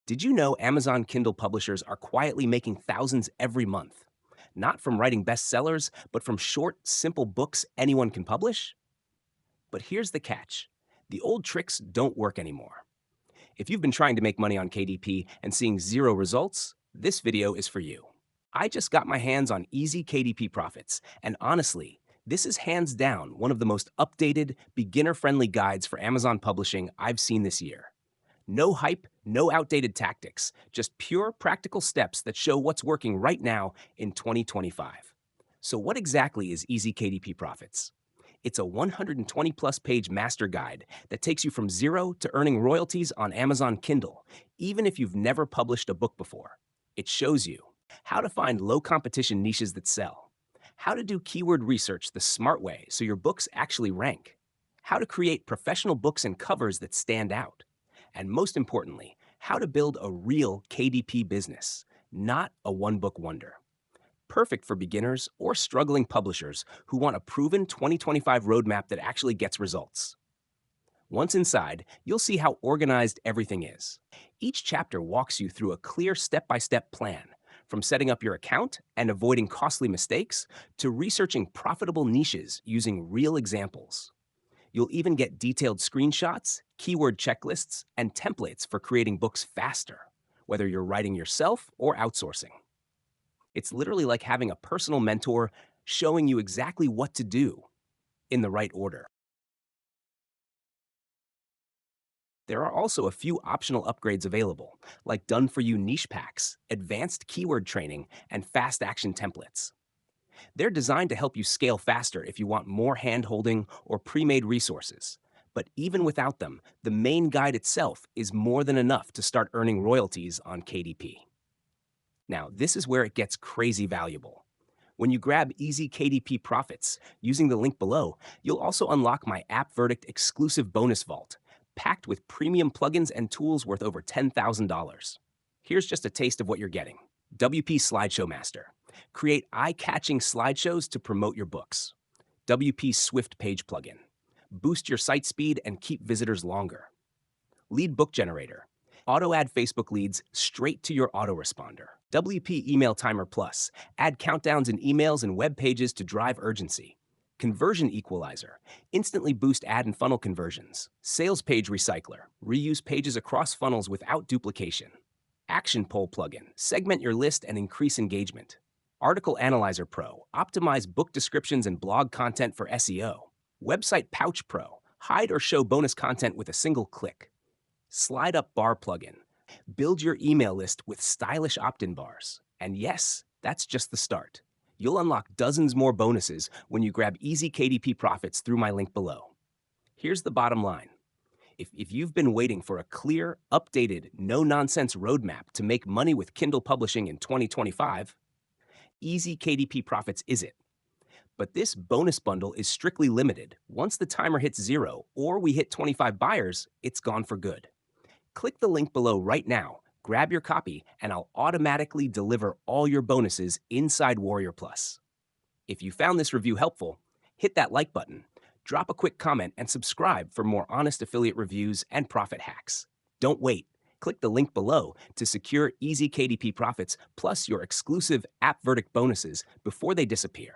Did you know Amazon Kindle publishers are quietly making thousands every month? Not from writing bestsellers, but from short, simple books anyone can publish? But here's the catch: the old tricks don't work anymore. If you've been trying to make money on KDP and seeing zero results, this video is for you. I just got my hands on easy KDP profits, and honestly, this is hands down one of the most updated, beginner friendly guides for Amazon publishing I've seen this year. No hype, no outdated tactics, just pure practical steps that show what's working right now in 2025. So, what exactly is Easy KDP Profits? It's a 120 plus page master guide that takes you from zero to earning royalties on Amazon Kindle, even if you've never published a book before. It shows you how to find low competition niches that sell, how to do keyword research the smart way so your books actually rank, how to create professional books and covers that stand out, and most importantly, how to build a real KDP business, not a one book wonder. Perfect for beginners or struggling publishers who want a proven 2025 roadmap that actually gets results. Once inside, you'll see how organized everything is. Each chapter walks you through a clear step by step plan, from setting up your account and avoiding costly mistakes to researching profitable niches using real examples. You'll even get detailed screenshots, keyword checklists, and templates for creating books faster, whether you're writing yourself or outsourcing. It's literally like having a personal mentor showing you exactly what to do in the right order. There are also a few optional upgrades available, like done for you niche packs, advanced keyword training, and fast action templates. They're designed to help you scale faster if you want more hand holding or pre made resources. But even without them, the main guide itself is more than enough to start earning royalties on KDP. Now, this is where it gets crazy valuable. When you grab Easy KDP Profits using the link below, you'll also unlock my App Verdict exclusive bonus vault, packed with premium plugins and tools worth over $10,000. Here's just a taste of what you're getting. WP Slideshow Master. Create eye-catching slideshows to promote your books. WP Swift Page Plugin. Boost your site speed and keep visitors longer. Lead Book Generator. Auto-add Facebook leads straight to your autoresponder. WP Email Timer Plus. Add countdowns in emails and web pages to drive urgency. Conversion Equalizer. Instantly boost ad and funnel conversions. Sales Page Recycler. Reuse pages across funnels without duplication. Action Poll Plugin. Segment your list and increase engagement. Article Analyzer Pro. Optimize book descriptions and blog content for SEO. Website Pouch Pro. Hide or show bonus content with a single click. Slide Up Bar Plugin. Build your email list with stylish opt-in bars. And yes, that's just the start. You'll unlock dozens more bonuses when you grab Easy KDP Profits through my link below. Here's the bottom line. If you've been waiting for a clear, updated, no-nonsense roadmap to make money with Kindle publishing in 2025, Easy KDP Profits is it. But this bonus bundle is strictly limited. Once the timer hits zero or we hit 25 buyers, it's gone for good. Click the link below right now, grab your copy, and I'll automatically deliver all your bonuses inside Warrior Plus. If you found this review helpful, hit that like button, drop a quick comment, and subscribe for more honest affiliate reviews and profit hacks. Don't wait. Click the link below to secure Easy KDP Profits plus your exclusive App Verdict bonuses before they disappear.